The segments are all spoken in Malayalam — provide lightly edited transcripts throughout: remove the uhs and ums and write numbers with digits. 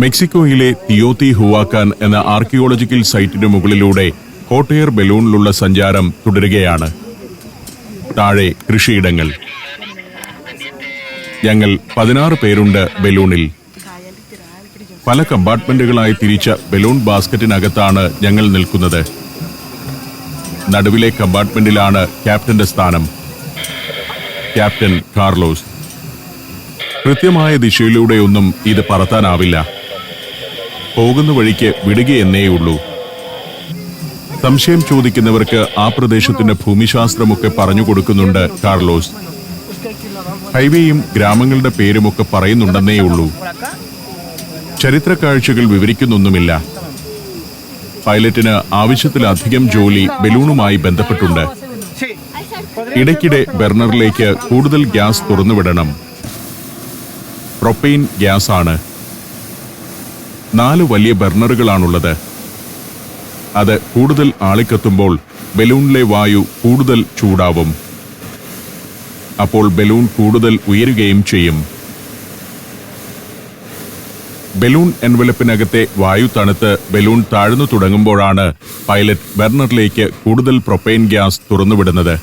മെക്സിക്കോയിലെ തിയോത്തി ഹുവാക്കാൻ എന്ന ആർക്കിയോളജിക്കൽ സൈറ്റിന് മുകളിലൂടെ ഹോട്ട് എയർ ബലൂണിലുള്ള സഞ്ചാരം തുടരുകയാണ്. താഴെ കൃഷിയിടങ്ങൾ. ഞങ്ങൾ 16 പേരുണ്ട് ബലൂണിൽ. പല കമ്പാർട്ട്മെന്റുകളായി തിരിച്ച ബലൂൺ ബാസ്ക്കറ്റിനകത്താണ് ഞങ്ങൾ നിൽക്കുന്നത്. നടുവിലെ കമ്പാർട്ട്മെന്റിലാണ് ക്യാപ്റ്റന്റെ സ്ഥാനം. Captain Carlos. കൃത്യമായ ദിശയിലൂടെയൊന്നും ഇത് പറത്താനാവില്ല. പോകുന്ന വഴിക്ക് വിടുകയെന്നേയുള്ളൂ. സംശയം ചോദിക്കുന്നവർക്ക് ആ പ്രദേശത്തിന്റെ ഭൂമിശാസ്ത്രമൊക്കെ പറഞ്ഞു കൊടുക്കുന്നുണ്ട് കാർലോസ്. ഹൈവേയും ഗ്രാമങ്ങളുടെ പേരുമൊക്കെ പറയുന്നുണ്ടെന്നേയുള്ളൂ. ചരിത്ര കാഴ്ചകൾ വിവരിക്കുന്നൊന്നുമില്ല. പൈലറ്റിന് ആവശ്യത്തിലധികം ജോലി ബലൂണുമായി ബന്ധപ്പെട്ടുണ്ട്. ഇടയ്ക്കിടെ ബർണറിലേക്ക് കൂടുതൽ ഗ്യാസ് തുറന്നുവിടണം. പ്രൊപ്പെയിൻ ഗ്യാസ് ആണ്. 4 വലിയ ബർണറുകളാണുള്ളത്. അത് കൂടുതൽ ആളിക്കത്തുമ്പോൾ ബലൂണിലെ വായു കൂടുതൽ ചൂടാവും. അപ്പോൾ ബലൂൺ കൂടുതൽ ഉയരുകയും ചെയ്യും. ബലൂൺ എൻവലപ്പിനകത്തെ വായു തണുത്ത് ബലൂൺ താഴ്ന്നു തുടങ്ങുമ്പോഴാണ് പൈലറ്റ് ബർണറിലേക്ക് കൂടുതൽ പ്രൊപ്പെയിൻ ഗ്യാസ് തുറന്നുവിടുന്നത്.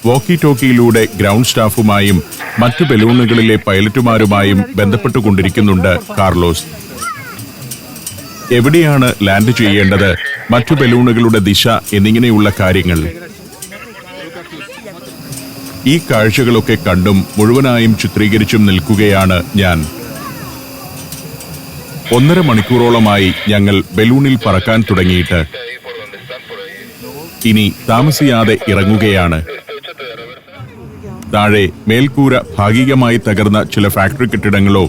വോക്കി ടോക്കിയിലൂടെ ഗ്രൗണ്ട് സ്റ്റാഫുമായും മറ്റു ബലൂണുകളിലെ പൈലറ്റുമാരുമായും ബന്ധപ്പെട്ടുകൊണ്ടിരിക്കുന്നുണ്ട് കാർലോസ്. എവിടെയാണ് ലാൻഡ് ചെയ്യേണ്ടത്, മറ്റു ബലൂണുകളുടെ ദിശ എന്നിങ്ങനെയുള്ള കാര്യങ്ങൾ. ഈ കാഴ്ചകളൊക്കെ കണ്ടും മുഴുവനായും ചിത്രീകരിച്ചും നിൽക്കുകയാണ് ഞാൻ. 1.5 മണിക്കൂറോളമായി ഞങ്ങൾ ബലൂണിൽ പറക്കാൻ തുടങ്ങിയിട്ട്. ഇനി താമസിയാതെ ഇറങ്ങുകയാണ്. താഴെ മേൽക്കൂര ഭാഗികമായി തകർന്ന ചില ഫാക്ടറി കെട്ടിടങ്ങളോ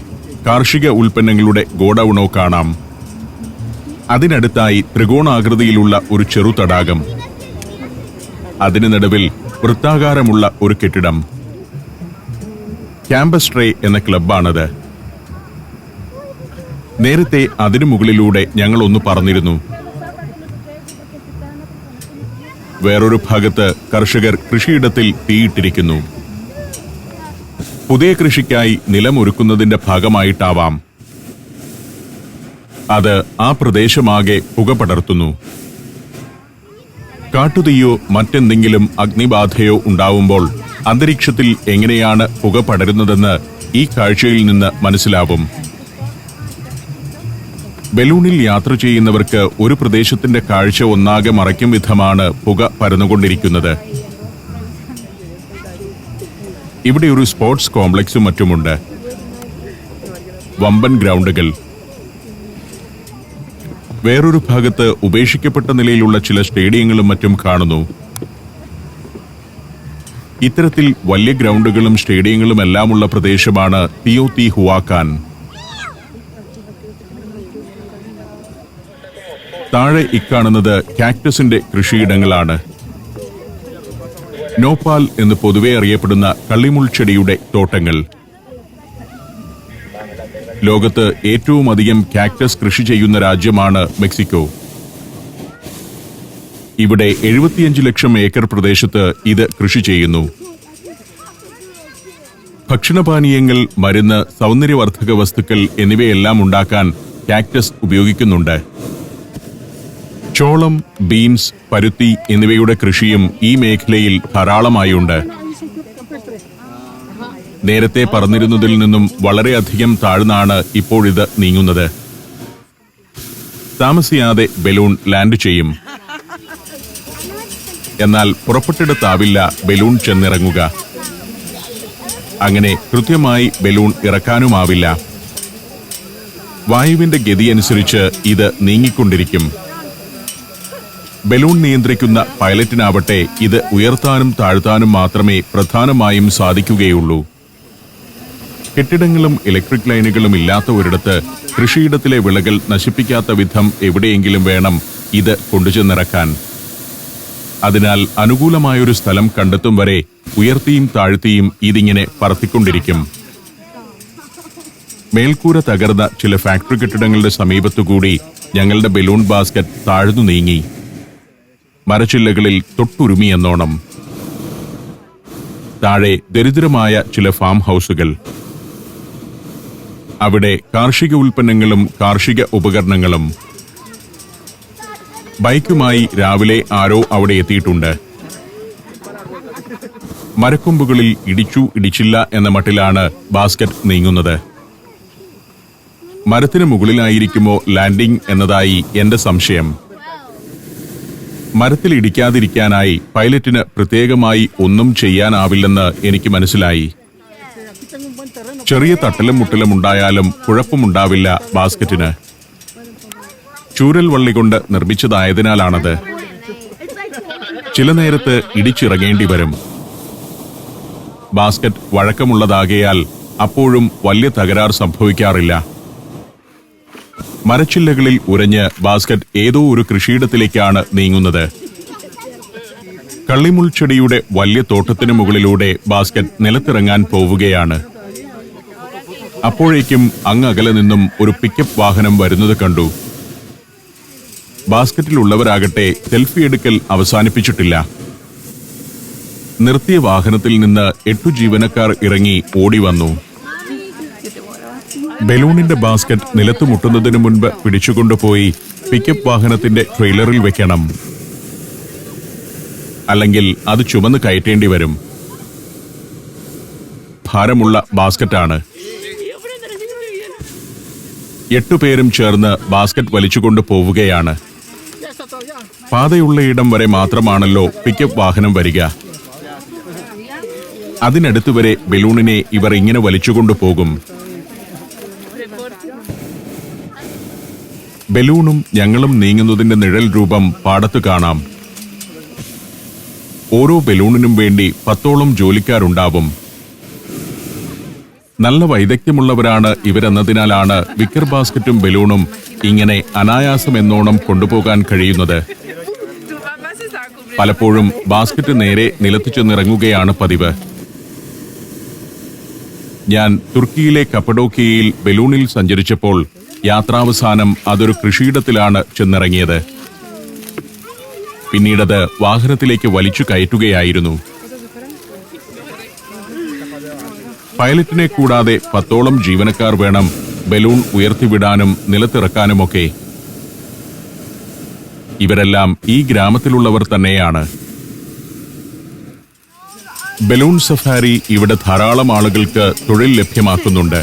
കാർഷിക ഉൽപ്പന്നങ്ങളുടെ ഗോഡൌണോ കാണാം. അതിനടുത്തായി ത്രികോണാകൃതിയിലുള്ള ഒരു ചെറു തടാകം. അതിന് നടുവിൽ വൃത്താകാരമുള്ള ഒരു കെട്ടിടം. ക്യാമ്പസ് ട്രേ എന്ന ക്ലബ്ബാണത്. നേരത്തെ അതിനു മുകളിലൂടെ ഞങ്ങൾ ഒന്ന് പറന്നിരുന്നു. വേറൊരു ഭാഗത്ത് കർഷകർ കൃഷിയിടത്തിൽ തീയിട്ടിരിക്കുന്നു. പുതിയ കൃഷിക്കായി നിലമൊരുക്കുന്നതിന്റെ ഭാഗമായിട്ടാവാം. അത് ആ പ്രദേശമാകെ പുക പടർത്തുന്നു. കാട്ടുതീയോ മറ്റെന്തെങ്കിലും അഗ്നിബാധയോ ഉണ്ടാവുമ്പോൾ അന്തരീക്ഷത്തിൽ എങ്ങനെയാണ് പുക പടരുന്നതെന്ന് ഈ കാഴ്ചയിൽ നിന്ന് മനസ്സിലാവും. ബലൂണിൽ യാത്ര ചെയ്യുന്നവർക്ക് ഒരു പ്രദേശത്തിന്റെ കാഴ്ച ഒന്നാകെ മറയ്ക്കും വിധമാണ് പുക പരന്നുകൊണ്ടിരിക്കുന്നത്. ഇവിടെ ഒരു സ്പോർട്സ് കോംപ്ലക്സും മറ്റുമുണ്ട്. വമ്പൻ ഗ്രൗണ്ടുകൾ. വേറൊരു ഭാഗത്ത് ഉപേക്ഷിക്കപ്പെട്ട നിലയിലുള്ള ചില സ്റ്റേഡിയങ്ങളും മറ്റും കാണുന്നു. ഇത്തരത്തിൽ വലിയ ഗ്രൗണ്ടുകളും സ്റ്റേഡിയങ്ങളും എല്ലാമുള്ള പ്രദേശമാണ് തിയോത്തി ഹുവാക്കാൻ. താഴെ ഇക്കാണുന്നത് കാക്ടസിന്റെ കൃഷിയിടങ്ങളാണ്. നോപ്പാൽ എന്ന് പൊതുവെ അറിയപ്പെടുന്ന കള്ളിമുൾ ചെടിയുടെ തോട്ടങ്ങൾ. ലോകത്ത് ഏറ്റവും അധികം കാക്ടസ് കൃഷി ചെയ്യുന്ന രാജ്യമാണ് മെക്സിക്കോ. ഇവിടെ 75 ലക്ഷം ഏക്കർ പ്രദേശത്ത് ഇത് കൃഷി ചെയ്യുന്നു. ഭക്ഷണപാനീയങ്ങൾ, മരുന്ന്, സൗന്ദര്യവർദ്ധക വസ്തുക്കൾ എന്നിവയെല്ലാം ഉണ്ടാക്കാൻ കാക്ടസ് ഉപയോഗിക്കുന്നുണ്ട്. ചോളം, ബീൻസ്, പരുത്തി എന്നിവയുടെ കൃഷിയും ഈ മേഖലയിൽ ധാരാളമായുണ്ട്. നേരത്തെ പറന്നിരുന്നതിൽ നിന്നും വളരെയധികം താഴ്ന്നാണ് ഇപ്പോഴിത് നീങ്ങുന്നത്. താമസിയാതെ ബലൂൺ ലാൻഡ് ചെയ്യും. എന്നാൽ പുറപ്പെട്ടിടത്താവില്ല ബലൂൺ ചെന്നിറങ്ങുക. അങ്ങനെ കൃത്യമായി ബലൂൺ ഇറക്കാനുമാവില്ല. വായുവിന്റെ ഗതിയനുസരിച്ച് ഇത് നീങ്ങിക്കൊണ്ടിരിക്കും. ബലൂൺ നിയന്ത്രിക്കുന്ന പൈലറ്റിനാവട്ടെ ഇത് ഉയർത്താനും താഴ്ത്താനും മാത്രമേ പ്രധാനമായും സാധിക്കുകയുള്ളൂ. കെട്ടിടങ്ങളും ഇലക്ട്രിക് ലൈനുകളും ഇല്ലാത്ത ഒരിടത്ത് കൃഷിയിടത്തിലെ വിളകൾ നശിപ്പിക്കാത്ത വിധം എവിടെയെങ്കിലും വേണം ഇത് കൊണ്ടുചെന്നിറക്കാൻ. അതിനാൽ അനുകൂലമായൊരു സ്ഥലം കണ്ടെത്തും വരെ ഉയർത്തിയും താഴ്ത്തിയും ഇതിങ്ങനെ പറത്തിക്കൊണ്ടിരിക്കും. മേൽക്കൂര തകർന്ന ചില ഫാക്ടറി കെട്ടിടങ്ങളുടെ സമീപത്തുകൂടി ഞങ്ങളുടെ ബലൂൺ ബാസ്ക്കറ്റ് താഴ്ന്നു നീങ്ങി. മരച്ചില്ലകളിൽ തൊട്ടുരുമിയെന്നോണം. താഴെ ദരിദ്രമായ ചില ഫാം ഹൗസുകൾ. അവിടെ കാർഷിക ഉൽപ്പന്നങ്ങളും കാർഷിക ഉപകരണങ്ങളും. ബൈക്കുമായി രാവിലെ ആരോ അവിടെ എത്തിയിട്ടുണ്ട്. മരക്കൊമ്പുകളിൽ ഇടിച്ചു ഇടിച്ചില്ല എന്ന മട്ടിലാണ് ബാസ്ക്കറ്റ് നീങ്ങുന്നത്. മരത്തിന് മുകളിലായിരിക്കുമോ ലാൻഡിംഗ് എന്നതായി എന്റെ സംശയം. മരത്തിൽ ഇടിക്കാതിരിക്കാനായി പൈലറ്റിന് പ്രത്യേകമായി ഒന്നും ചെയ്യാനാവില്ലെന്ന് എനിക്ക് മനസ്സിലായി. ചെറിയ തട്ടലും മുട്ടലും ഉണ്ടായാലും കുഴപ്പമുണ്ടാവില്ല ബാസ്ക്കറ്റിന്. ചൂരൽ വള്ളി കൊണ്ട് നിർമ്മിച്ചതായതിനാലാണത്. ചില നേരത്ത് ഇടിച്ചിറങ്ങേണ്ടി വരും. ബാസ്ക്കറ്റ് വഴക്കമുള്ളതാകയാൽ അപ്പോഴും വലിയ തകരാർ സംഭവിക്കാറില്ല. മരച്ചില്ലകളിൽ ഉരഞ്ഞ് ബാസ്ക്കറ്റ് ഏതോ ഒരു കൃഷിയിടത്തിലേക്കാണ് നീങ്ങുന്നത്. കള്ളിമുൾച്ചെടിയുടെ വലിയ തോട്ടത്തിനു മുകളിലൂടെ ബാസ്ക്കറ്റ് നിലത്തിറങ്ങാൻ പോവുകയാണ്. അപ്പോഴേക്കും അങ്ങകലെ നിന്നും ഒരു പിക്കപ്പ് വാഹനം വരുന്നത് കണ്ടു. ബാസ്ക്കറ്റിലുള്ളവരാകട്ടെ സെൽഫി എടുക്കൽ അവസാനിപ്പിച്ചിട്ടില്ല. നിർത്തിയ വാഹനത്തിൽ നിന്ന് 8 ജീവനക്കാർ ഇറങ്ങി ഓടി വന്നു. ബലൂണിന്റെ ബാസ്ക്കറ്റ് നിലത്തു മുട്ടുന്നതിനു മുൻപ് പിടിച്ചുകൊണ്ടുപോയി പിക്കപ്പ് വാഹനത്തിന്റെ ട്രെയിലറിൽ വെക്കണം. അല്ലെങ്കിൽ അത് ചുമന്ന് കയറ്റേണ്ടി വരും. ഭാരമുള്ള ബാസ്ക്കറ്റാണ്. 8 പേരും ചേർന്ന് ബാസ്ക്കറ്റ് വലിച്ചുകൊണ്ട് പോവുകയാണ്. പാതയുള്ള ഇടം വരെ മാത്രമാണല്ലോ പിക്കപ്പ് വാഹനം വരിക. അതിനടുത്തുവരെ ബലൂണിനെ ഇവർ ഇങ്ങനെ വലിച്ചുകൊണ്ടു പോകും. ബലൂണും ഞങ്ങളും നീങ്ങുന്നതിന്റെ നിഴൽ രൂപം പാടത്ത് കാണാം. ഓരോ ബലൂണിനും വേണ്ടി 10ഓളം ജോലിക്കാരുണ്ടാവും. നല്ല വൈദഗ്ധ്യമുള്ളവരാണ് ഇവരെന്നതിനാലാണ് വിക്കർ ബാസ്ക്കറ്റും ബലൂണും ഇങ്ങനെ അനായാസം എന്നോണം കൊണ്ടുപോകാൻ കഴിയുന്നത്. പലപ്പോഴും ബാസ്ക്കറ്റ് നേരെ നിലത്തു ചെന്നിറങ്ങുകയാണ് പതിവ്. ഞാൻ തുർക്കിയിലെ കപ്പഡോക്കിയയിൽ ബലൂണിൽ സഞ്ചരിച്ചപ്പോൾ യാത്രാവസാനം അതൊരു കൃഷിയിടത്തിലാണ് ചെന്നിറങ്ങിയത്. പിന്നീടത് വാഹനത്തിലേക്ക് വലിച്ചു കയറ്റുകയായിരുന്നു. പൈലറ്റിനെ കൂടാതെ 10ഓളം ജീവനക്കാർ വേണം ബലൂൺ ഉയർത്തിവിടാനും നിലത്തിറക്കാനുമൊക്കെ. ഇവരെല്ലാം ഈ ഗ്രാമത്തിലുള്ളവർ തന്നെയാണ്. ബലൂൺ സഫാരി ഇവിടെ ധാരാളം ആളുകൾക്ക് തൊഴിൽ ലഭ്യമാക്കുന്നുണ്ട്.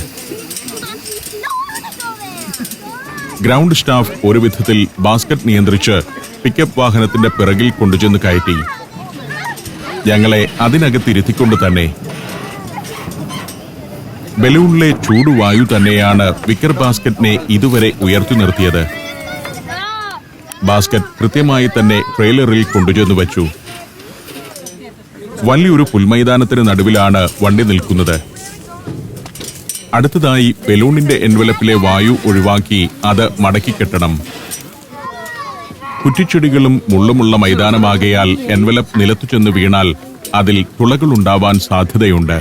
ഗ്രൗണ്ട് സ്റ്റാഫ് ഒരു വിധത്തിൽ ബാസ്ക്കറ്റ് നിയന്ത്രിച്ച് പിക്കപ്പ് വാഹനത്തിന്റെ പിറകിൽ കൊണ്ടുചെന്ന് കയറ്റി. ഞങ്ങളെ അതിനകത്തിരുത്തിക്കൊണ്ട് തന്നെ. ബലൂണിലെ ചൂടുവായു തന്നെയാണ് വിക്കർ ബാസ്ക്കറ്റിനെ ഇതുവരെ ഉയർത്തി നിർത്തിയത്. ബാസ്ക്കറ്റ് കൃത്യമായി തന്നെ ട്രെയിലറിൽ കൊണ്ടുചെന്നു വച്ചു. വലിയൊരു പുൽമൈതാനത്തിന് നടുവിലാണ് വണ്ടി നിൽക്കുന്നത്. അടുത്തതായി ബലൂണിന്റെ എൻവലപ്പിലെ വായു ഒഴിവാക്കി അത് മടക്കിക്കെട്ടണം. കുറ്റിച്ചെടികളും മുള്ളുമുള്ള മൈതാനമാകയാൽ എൻവലപ്പ് നിലത്തു ചെന്ന് വീണാൽ അതിൽ തുളകളുണ്ടാവാൻ സാധ്യതയുണ്ട്.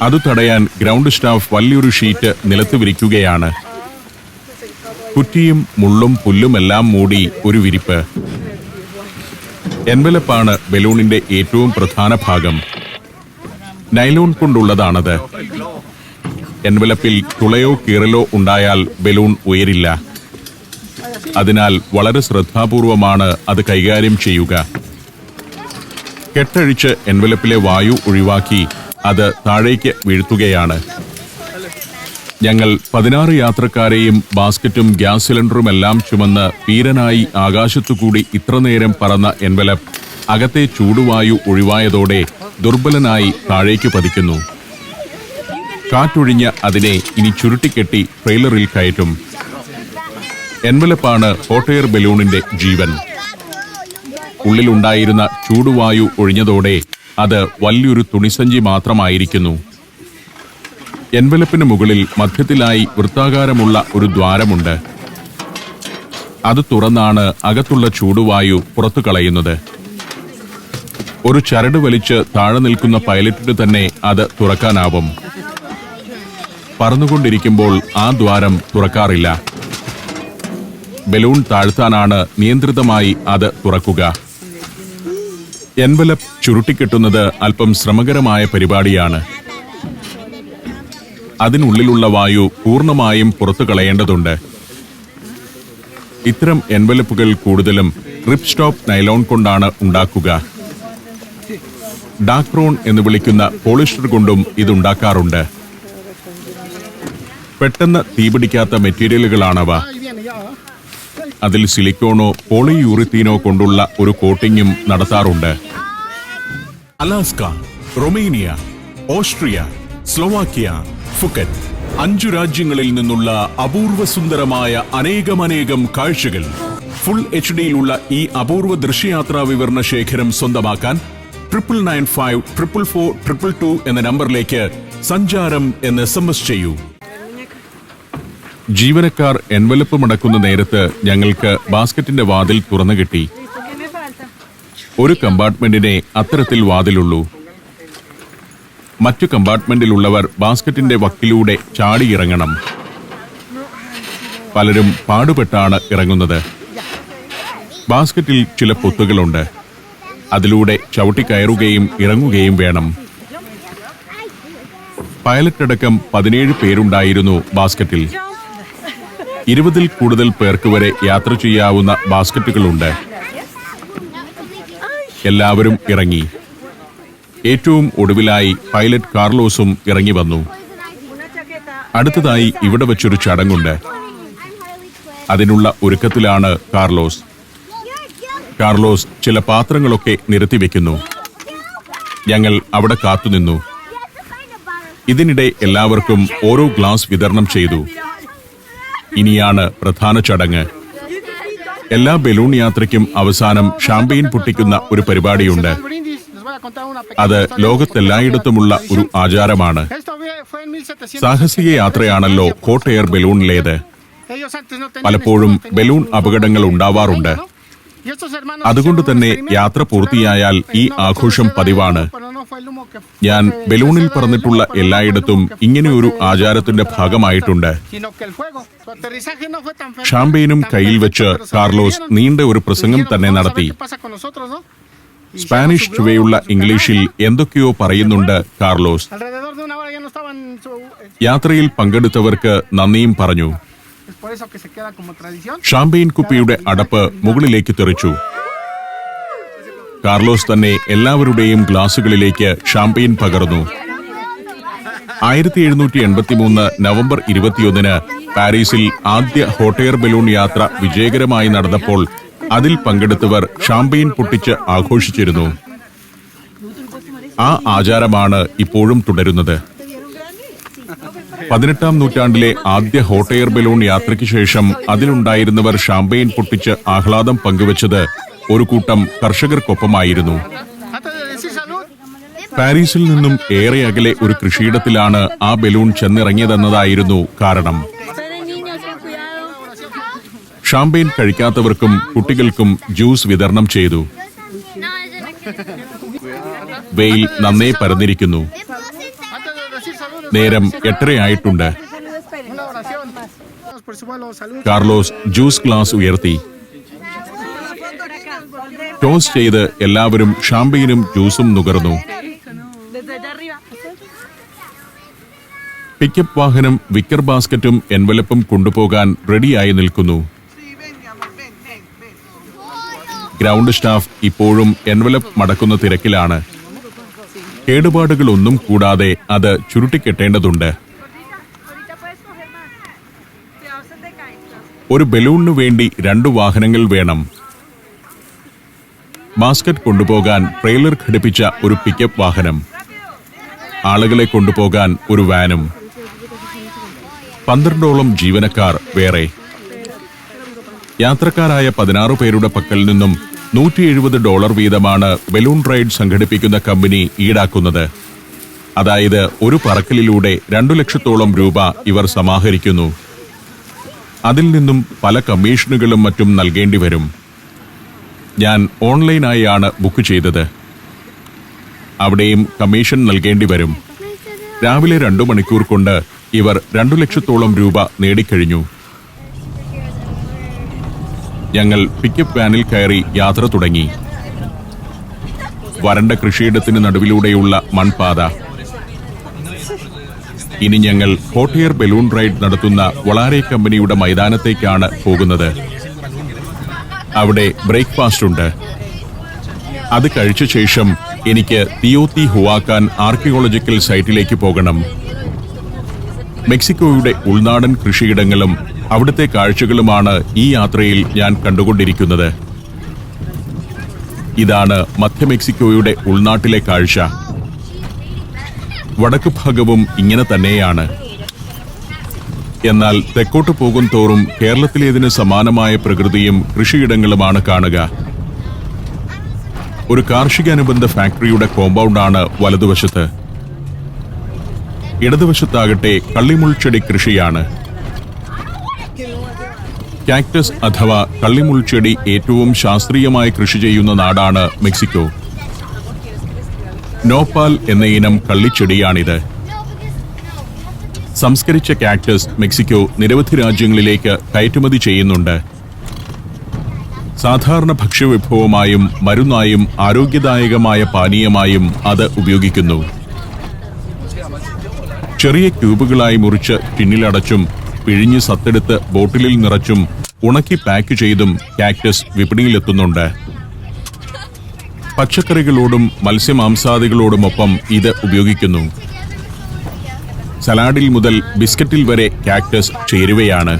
അത് തടയാൻ ഗ്രൗണ്ട് സ്റ്റാഫ് വലിയൊരു ഷീറ്റ് നിലത്ത് വിരിക്കുകയാണ്. കുറ്റിയും മുള്ളും പുല്ലുമെല്ലാം മൂടി ഒരു വിരിപ്പ്. എൻവലപ്പാണ് ബലൂണിന്റെ ഏറ്റവും പ്രധാന ഭാഗം. നൈലോൺ കൊണ്ടുള്ളതാണത്. എൻവലപ്പിൽ തുളയോ കീറലോ ഉണ്ടായാൽ ബലൂൺ ഉയരില്ല. അതിനാൽ വളരെ ശ്രദ്ധാപൂർവമാണ് അത് കൈകാര്യം ചെയ്യുക. കെട്ടഴിച്ച് എൻവലപ്പിലെ വായു ഒഴിവാക്കി അത് താഴേക്ക് വീഴ്ത്തുകയാണ്. ഞങ്ങൾ 16 യാത്രക്കാരെയും ബാസ്ക്കറ്റും ഗ്യാസ് സിലിണ്ടറുമെല്ലാം ചുമന്ന് പീരനായി ആകാശത്തുകൂടി ഇത്രനേരം പറന്ന എൻവലപ്പ് അകത്തെ ചൂടുവായു ഒഴിവായതോടെ ദുർബലനായി താഴേക്ക് പതിക്കുന്നു. കാറ്റൊഴിഞ്ഞ അതിനെ ഇനി ചുരുട്ടിക്കെട്ടി ട്രെയിലറിൽ കയറ്റും. എൻവലപ്പാണ് ഹോട്ട് എയർ ബലൂണിന്റെ ജീവൻ. ഉള്ളിലുണ്ടായിരുന്ന ചൂടുവായു ഒഴിഞ്ഞതോടെ അത് വലിയൊരു തുണിസഞ്ചി മാത്രമായിരിക്കുന്നു. എൻവലപ്പിന് മുകളിൽ മധ്യത്തിലായി വൃത്താകാരമുള്ള ഒരു ദ്വാരമുണ്ട്. അത് തുറന്നാണ് അകത്തുള്ള ചൂടുവായു പുറത്തു കളയുന്നത്. ഒരു ചരട് വലിച്ച് താഴെ നിൽക്കുന്ന പൈലറ്റിന് തന്നെ അത് തുറക്കാനാവും. പറന്നുകൊണ്ടിരിക്കുമ്പോൾ ആ ദ്വാരം തുറക്കാറില്ല. ബലൂൺ താഴ്ത്താനാണ് നിയന്ത്രിതമായി അത് തുറക്കുക. എൻവലപ്പ് ചുരുട്ടിക്കെട്ടുന്നത് അല്പം ശ്രമകരമായ പരിപാടിയാണ്. അതിനുള്ളിലുള്ള വായു പൂർണ്ണമായും പുറത്തു കളയേണ്ടതുണ്ട്. ഇത്തരം എൻവലപ്പുകൾ കൂടുതലും റിപ്പ് സ്റ്റോപ്പ് നൈലോൺ കൊണ്ടാണ് ഉണ്ടാക്കുക. ഡാക്രോൺ എന്ന് വിളിക്കുന്ന പോളിസ്റ്റർ കൊണ്ടും ഇതുണ്ടാക്കാറുണ്ട്. പെട്ടെന്ന് തീപിടിക്കാത്ത മെറ്റീരിയലുകളാണവ. അതിൽ സിലിക്കോണോ പോളിയൂറിത്തീനോ കൊണ്ടുള്ള ഒരു കോട്ടിങ്ങും നടത്താറുണ്ട്. Alaska, Romania, Austria, Slovakia, Phuket 5 രാജ്യങ്ങളിൽ നിന്നുള്ള അപൂർവ സുന്ദരമായ അനേകം കാഴ്ചകൾ. ഫുൾ HDയിലുള്ള ഈ അപൂർവ ദൃശ്യയാത്രാ വിവരണ ശേഖരം സ്വന്തമാക്കാൻ 99544422 എന്ന നമ്പറിലേക്ക് സഞ്ചാരം എന്ന് SMS ചെയ്യൂ. ജീവനക്കാർ എൻവലപ്പ് മടക്കുന്ന നേരത്ത് ഞങ്ങൾക്ക് ബാസ്ക്കറ്റിന്റെ വാതിൽ തുറന്നു കിട്ടി. ഒരു കമ്പാർട്ട്മെന്റിനെ അത്തരത്തിൽ വാതിലുള്ളൂ. മറ്റു കമ്പാർട്ട്മെന്റിലുള്ളവർ ബാസ്ക്കറ്റിന്റെ വക്കിലൂടെ ചാടിയിറങ്ങണം. പലരും പാടുപെട്ടാണ് ഇറങ്ങുന്നത്. ബാസ്ക്കറ്റിൽ ചില പൊത്തുകളുണ്ട്. അതിലൂടെ ചവിട്ടിക്കയറുകയും ഇറങ്ങുകയും വേണം. പൈലറ്റ് അടക്കം 17 പേരുണ്ടായിരുന്നു ബാസ്ക്കറ്റിൽ. 20-ൽ കൂടുതൽ പേർക്ക് വരെ യാത്ര ചെയ്യാവുന്ന ബാസ്ക്കറ്റുകളുണ്ട്. എല്ലാവരും ഇറങ്ങി. ഏറ്റവും ഒടുവിലായി പൈലറ്റ് കാർലോസും ഇറങ്ങി വന്നു. അടുത്തതായി ഇവിടെ വച്ചൊരു ചടങ്ങുണ്ട്. അതിനുള്ള ഒരുക്കത്തിലാണ് കാർലോസ്. കാർലോസ് ചില പാത്രങ്ങളൊക്കെ നിരത്തിവെക്കുന്നു. ഞങ്ങൾ അവിടെ കാത്തുനിന്നു. ഇതിനിടെ എല്ലാവർക്കും ഓരോ ഗ്ലാസ് വിതരണം ചെയ്തു. ഇനിയാണ് പ്രധാന ചടങ്ങ്. എല്ലാ ബലൂൺ യാത്രയ്ക്കും അവസാനം ഷാമ്പെയിൻ പൊട്ടിക്കുന്ന ഒരു പരിപാടിയുണ്ട്. അത് ലോകത്തെല്ലായിടത്തുമുള്ള ഒരു ആചാരമാണ്. സാഹസിക യാത്രയാണല്ലോ ഹോട്ട് എയർ ബലൂണിലേത്. പലപ്പോഴും ബലൂൺ അപകടങ്ങൾ ഉണ്ടാവാറുണ്ട്. അതുകൊണ്ട് തന്നെ യാത്ര പൂർത്തിയായാൽ ഈ ആഘോഷം പതിവാണ്. ഞാൻ ബലൂണിൽ പറന്നിട്ടുള്ള എല്ലായിടത്തും ഇങ്ങനെ ഒരു ആചാരത്തിന്റെ ഭാഗമായിട്ടുണ്ട്. ഷാമ്പെയിനും കയ്യിൽ വെച്ച് കാർലോസ് നീണ്ട ഒരു പ്രസംഗം തന്നെ നടത്തി. സ്പാനിഷ് ചുവയുള്ള ഇംഗ്ലീഷിൽ എന്തൊക്കെയോ പറയുന്നുണ്ട് കാർലോസ്. യാത്രയിൽ പങ്കെടുത്തവർക്ക് നന്ദിയും പറഞ്ഞു. ഷാമ്പെയിൻ കുപ്പിയുടെ അടപ്പ് മുകളിലേക്ക് തെറിച്ചു. കാർലോസ് തന്നെ എല്ലാവരുടെയും ഗ്ലാസുകളിലേക്ക് ഷാമ്പെയിൻ പകർന്നു. 1783 നവംബർ 21 പാരീസിൽ ആദ്യ ഹോട്ട് എയർ ബലൂൺ യാത്ര വിജയകരമായി നടന്നപ്പോൾ അതിൽ പങ്കെടുത്തവർ ഷാമ്പെയിൻ പൊട്ടിച്ച് ആഘോഷിച്ചിരുന്നു. ആ ആചാരമാണ് ഇപ്പോഴും തുടരുന്നത്. 18-ാം നൂറ്റാണ്ടിലെ ആദ്യ ഹോട്ട് എയർ ബലൂൺ യാത്രയ്ക്ക് ശേഷം അതിലുണ്ടായിരുന്നവർ ഷാമ്പെയിൻ പൊട്ടിച്ച് ആഹ്ലാദം പങ്കുവച്ചത് ഒരു കൂട്ടം കർഷകർക്കൊപ്പമായിരുന്നു. പാരീസിൽ നിന്നും ഏറെ അകലെ ഒരു കൃഷിയിടത്തിലാണ് ആ ബലൂൺ ചെന്നിറങ്ങിയതെന്നതായിരുന്നു കാരണം. ഷാമ്പെയിൻ കഴിക്കാത്തവർക്കും കുട്ടികൾക്കും ജ്യൂസ് വിതരണം ചെയ്തു. വെയിൽ നന്നേ പരന്നിരിക്കുന്നു. നേരം 8:30 ആയിട്ടുണ്ട്. കാർലോസ് ജ്യൂസ് ഗ്ലാസ് ഉയർത്തി. ടോസ്റ്റ് ചെയ്ത് എല്ലാവരും ഷാമ്പെയിനും ജ്യൂസും നുകർന്നു. പിക്കപ്പ് വാഹനം വിക്കർ ബാസ്ക്കറ്റും എൻവലപ്പും കൊണ്ടുപോകാൻ റെഡിയായി നിൽക്കുന്നു. ഗ്രൗണ്ട് സ്റ്റാഫ് ഇപ്പോഴും എൻവലപ്പ് മടക്കുന്ന തിരക്കിലാണ്. കേടുപാടുകളൊന്നും കൂടാതെ അത് ചുരുട്ടിക്കെട്ടേണ്ടതുണ്ട്. ഒരു ബലൂണിനു വേണ്ടി 2 വാഹനങ്ങൾ വേണം. ബാസ്ക്കറ്റ് കൊണ്ടുപോകാൻ ട്രെയിലർ ഘടിപ്പിച്ച ഒരു പിക്കപ്പ് വാഹനം, ആളുകളെ കൊണ്ടുപോകാൻ ഒരു വാനും, 12ഓളം ജീവനക്കാർ വേറെ. യാത്രക്കാരായ 16 പേരുടെ പക്കൽ നിന്നും $170 വീതമാണ് ബലൂൺ റൈഡ് സംഘടിപ്പിക്കുന്ന കമ്പനി ഈടാക്കുന്നത്. അതായത് ഒരു പറക്കലിലൂടെ 2 ലക്ഷത്തോളം രൂപ ഇവർ സമാഹരിക്കുന്നു. അതിൽ നിന്നും പല കമ്മീഷനുകളും മറ്റും നൽകേണ്ടി വരും. ഞാൻ ഓൺലൈനായാണ് ബുക്ക് ചെയ്തത്. അവിടെയും കമ്മീഷൻ നൽകേണ്ടി വരും. രാവിലെ 2 മണിക്കൂർ കൊണ്ട് ഇവർ 2 ലക്ഷത്തോളം രൂപ നേടിക്കഴിഞ്ഞു. ഞങ്ങൾ പിക്കപ്പ് വാനിൽ കയറി യാത്ര തുടങ്ങി. വരണ്ട കൃഷിയിടത്തിന് നടുവിലൂടെയുള്ള മൺപാത. ഇനി ഞങ്ങൾ ഹോട്ട് എയർ ബലൂൺ റൈഡ് നടത്തുന്ന വൊളാരെ കമ്പനിയുടെ മൈതാനത്തേക്കാണ് പോകുന്നത്. അവിടെ ബ്രേക്ക്ഫാസ്റ്റ് ഉണ്ട്. അത് കഴിച്ച ശേഷം എനിക്ക് തിയോത്തി ഹുവാക്കാൻ ആർക്കിയോളജിക്കൽ സൈറ്റിലേക്ക് പോകണം. മെക്സിക്കോയുടെ ഉൾനാടൻ കൃഷിയിടങ്ങളും അവിടുത്തെ കാഴ്ചകളുമാണ് ഈ യാത്രയിൽ ഞാൻ കണ്ടുകൊണ്ടിരിക്കുന്നത്. ഇതാണ് മധ്യ മെക്സിക്കോയുടെ ഉൾനാട്ടിലെ കാഴ്ച. വടക്ക് ഭാഗവും ഇങ്ങനെ തന്നെയാണ്. എന്നാൽ തെക്കോട്ട് പോകും തോറും കേരളത്തിലേതിന് സമാനമായ പ്രകൃതിയും കൃഷിയിടങ്ങളുമാണ് കാണുക. ഒരു കാർഷികാനുബന്ധ ഫാക്ടറിയുടെ കോമ്പൗണ്ടാണ് വലതുവശത്ത്. ഇടതുവശത്താകട്ടെ കള്ളിമുൾച്ചെടി കൃഷിയാണ്. കാക്ടസ് അഥവാ കള്ളിമുൾച്ചെടി ഏറ്റവും ശാസ്ത്രീയമായി കൃഷി ചെയ്യുന്ന നാടാണ് മെക്സിക്കോ. നോപ്പാൽ എന്ന ഇനം കള്ളിച്ചെടിയാണിത്. സംസ്കരിച്ച കാക്ടസ് മെക്സിക്കോ നിരവധി രാജ്യങ്ങളിലേക്ക് കയറ്റുമതി ചെയ്യുന്നുണ്ട്. സാധാരണ ഭക്ഷ്യവിഭവമായും മരുന്നായും ആരോഗ്യദായകമായ പാനീയമായും അത് ഉപയോഗിക്കുന്നു. ചെറിയ ക്യൂബുകളായി മുറിച്ച് ടിന്നിലടച്ചും പിഴിഞ്ഞ് സത്തെടുത്ത് ബോട്ടിലിൽ നിറച്ചും ഉണക്കി പാക്ക് ചെയ്തും കാക്ടസ് വിപണിയിലെത്തുന്നുണ്ട്. പച്ചക്കറികളോടും മത്സ്യമാംസാദികളോടുമൊപ്പം ഇത് ഉപയോഗിക്കുന്നു. സലാഡിൽ മുതൽ ബിസ്ക്കറ്റിൽ വരെ കാക്ടസ് ചേരുവയാണ്.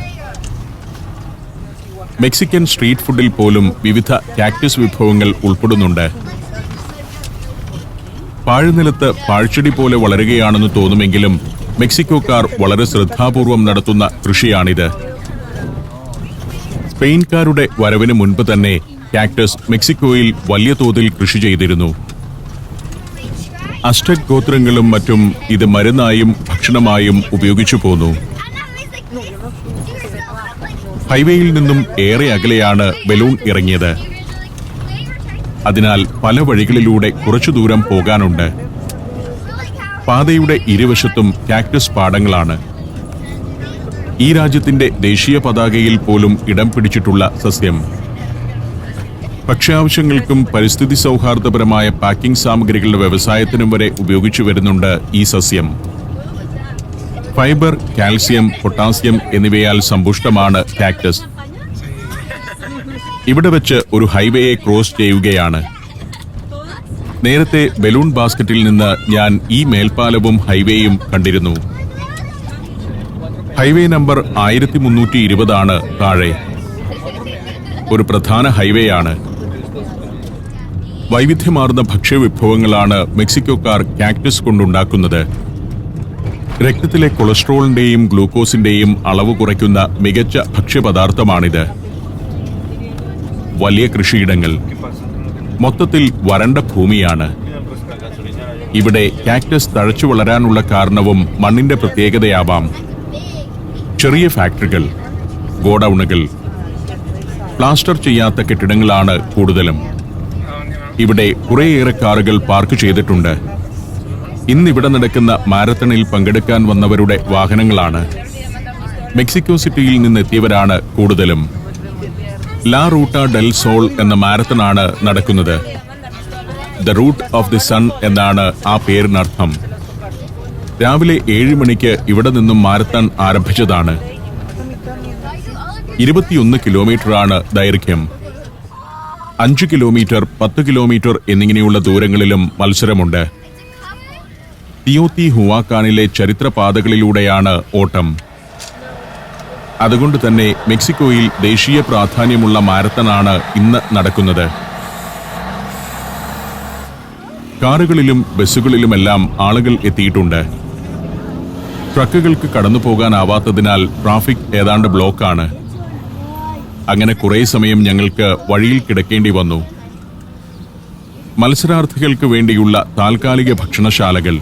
മെക്സിക്കൻ സ്ട്രീറ്റ് ഫുഡിൽ പോലും വിവിധ കാക്ടസ് വിഭവങ്ങൾ ഉൾപ്പെടുന്നുണ്ട്. പാഴ്നിലത്ത് പാഴ്ചെടി പോലെ വളരുകയാണെന്ന് തോന്നുമെങ്കിലും മെക്സിക്കോക്കാർ വളരെ ശ്രദ്ധാപൂർവം നടത്തുന്ന കൃഷിയാണിത്. സ്പെയിൻകാരുടെ വരവിന് മുൻപ് തന്നെ കാക്ടസ് മെക്സിക്കോയിൽ വലിയ തോതിൽ കൃഷി ചെയ്തിരുന്നു. അസ്റ്റക് ഗോത്രങ്ങളും മറ്റും ഇത് മരുന്നായും ഭക്ഷണമായും ഉപയോഗിച്ചു പോന്നു. ഹൈവേയിൽ നിന്നും ഏറെ അകലെയാണ് ബലൂൺ ഇറങ്ങിയത്. അതിനാൽ പല വഴികളിലൂടെ കുറച്ചു ദൂരം പോകാനുണ്ട്. പാതയുടെ ഇരുവശത്തും കാക്ടസ് പാടങ്ങളാണ്. ഈ രാജ്യത്തിന്റെ ദേശീയ പതാകയിൽ പോലും ഇടം പിടിച്ചിട്ടുള്ള സസ്യം. ഭക്ഷ്യാവശ്യങ്ങൾക്കും പരിസ്ഥിതി സൗഹാർദ്ദപരമായ പാക്കിംഗ് സാമഗ്രികളുടെ വ്യവസായത്തിനും വരെ ഉപയോഗിച്ചു വരുന്നുണ്ട് ഈ സസ്യം. ഫൈബർ, കാൽസ്യം, പൊട്ടാസ്യം എന്നിവയാൽ സമ്പുഷ്ടമാണ് കാക്ടസ്. ഇവിടെ വെച്ച് ഒരു ഹൈവേയെ ക്രോസ് ചെയ്യുകയാണ്. നേരത്തെ ബലൂൺ ബാസ്ക്കറ്റിൽ നിന്ന് ഞാൻ ഈ മേൽപ്പാലവും ഹൈവേയും കണ്ടിരുന്നു. ഹൈവേ നമ്പർ 1320 ആണ് താഴെ. ഒരു പ്രധാന ഹൈവേയാണ്. വൈവിധ്യമാർന്ന ഭക്ഷ്യവിഭവങ്ങളാണ് മെക്സിക്കോക്കാർ കാക്ടസ് കൊണ്ടുണ്ടാക്കുന്നത്. രക്തത്തിലെ കൊളസ്ട്രോളിന്റെയും ഗ്ലൂക്കോസിന്റെയും അളവ് കുറയ്ക്കുന്ന മികച്ച ഭക്ഷ്യപദാർത്ഥമാണിത്. വലിയ കൃഷിയിടങ്ങൾ, മൊത്തത്തിൽ വരണ്ട ഭൂമിയാണ്. ഇവിടെ കാക്ടസ് തഴച്ചു വളരാനുള്ള കാരണവും മണ്ണിന്റെ പ്രത്യേകതയാവാം. ചെറിയ ഫാക്ടറികൾ, ഗോഡൌണുകൾ, പ്ലാസ്റ്റർ ചെയ്യാത്ത കെട്ടിടങ്ങളാണ് കൂടുതലും. ഇവിടെ കുറേയേറെ കാറുകൾ പാർക്ക് ചെയ്തിട്ടുണ്ട്. ഇന്നിവിടെ നടക്കുന്ന മാരത്തണിൽ പങ്കെടുക്കാൻ വന്നവരുടെ വാഹനങ്ങളാണ്. മെക്സിക്കോ സിറ്റിയിൽ നിന്നെത്തിയവരാണ് കൂടുതലും. ലാ റൂട്ട ഡെൽ സോൾ എന്ന മാരത്തണാണ് നടക്കുന്നത്. The route of the sun എന്നാണ് ആ പേരിനർത്ഥം. രാവിലെ 7 മണിക്ക് ഇവിടെ നിന്നും മാരത്തൺ ആരംഭിച്ചതാണ്. 21 കിലോമീറ്ററാണ് ദൈർഘ്യം. 5 കിലോമീറ്റർ, 10 കിലോമീറ്റർ എന്നിങ്ങനെയുള്ള ദൂരങ്ങളിലും മത്സരമുണ്ട്. തിയോത്തി ഹുവാക്കാനിലെ ചരിത്രപാതകളിലൂടെയാണ് ഓട്ടം. അതുകൊണ്ട് തന്നെ മെക്സിക്കോയിൽ ദേശീയ പ്രാധാന്യമുള്ള മാരത്തണാണ് ഇന്ന് നടക്കുന്നത്. കാറുകളിലും ബസ്സുകളിലുമെല്ലാം ആളുകൾ എത്തിയിട്ടുണ്ട്. ട്രക്കുകൾക്ക് കടന്നുപോകാനാവാത്തതിനാൽ ട്രാഫിക് ഏതാണ്ട് ബ്ലോക്കാണ്. അങ്ങനെ കുറേ സമയം ഞങ്ങൾക്ക് വഴിയിൽ കിടക്കേണ്ടി വന്നു. മത്സരാർത്ഥികൾക്ക് വേണ്ടിയുള്ള താൽക്കാലിക ഭക്ഷണശാലകൾ.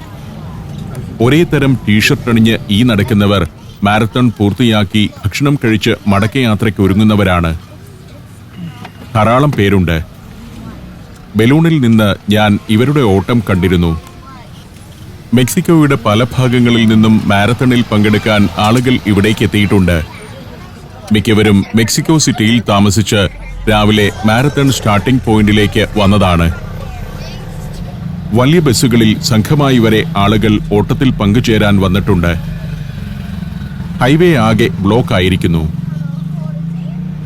ഒരേ തരം ടീഷർട്ട് അണിഞ്ഞ് ഈ നടക്കുന്നവർ മാരത്തൺ പൂർത്തിയാക്കി ഭക്ഷണം കഴിച്ച് മടക്കയാത്രയ്ക്ക് ഒരുങ്ങുന്നവരാണ്. ധാരാളം പേരുണ്ട്. ബലൂണിൽ നിന്ന് ഞാൻ ഇവരുടെ ഓട്ടം കണ്ടിരുന്നു. മെക്സിക്കോയുടെ പല ഭാഗങ്ങളിൽ നിന്നും മാരത്തണിൽ പങ്കെടുക്കാൻ ആളുകൾ ഇവിടേക്ക് എത്തിയിട്ടുണ്ട്. മിക്കവരും മെക്സിക്കോ സിറ്റിയിൽ താമസിച്ച് രാവിലെ മാരത്തൺ സ്റ്റാർട്ടിംഗ് പോയിന്റിലേക്ക് വന്നതാണ്. വലിയ ബസ്സുകളിൽ സംഘമായി വരെ ആളുകൾ ഓട്ടത്തിൽ പങ്കുചേരാൻ വന്നിട്ടുണ്ട്. ഹൈവേ ആകെ ബ്ലോക്ക് ആയിരിക്കുന്നു.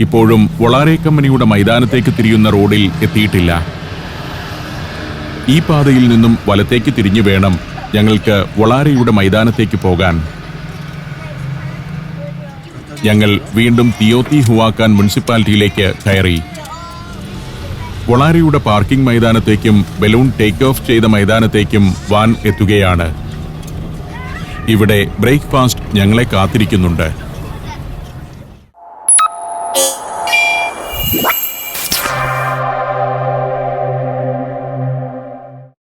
ഇപ്പോഴും വൊളാരെ കമ്പനിയുടെ മൈതാനത്തേക്ക് തിരിയുന്ന റോഡിൽ എത്തിയിട്ടില്ല. ഈ പാതയിൽ നിന്നും വലത്തേക്ക് തിരിഞ്ഞു വേണം ഞങ്ങൾക്ക് വൊളാരെയുടെ മൈതാനത്തേക്ക് പോകാൻ. ഞങ്ങൾ വീണ്ടും തിയോത്തി ഹുവാക്കാൻ മുനിസിപ്പാലിറ്റിയിലേക്ക് കയറി. വൊളാരെയുടെ പാർക്കിംഗ് മൈതാനത്തേക്കും ബലൂൺ ടേക്ക് ഓഫ് ചെയ്ത മൈതാനത്തേക്കും വാൻ എത്തുകയാണ്. ഇവിടെ ബ്രേക്ക്ഫാസ്റ്റ് ഞങ്ങളെ കാത്തിരിക്കുന്നുണ്ട്.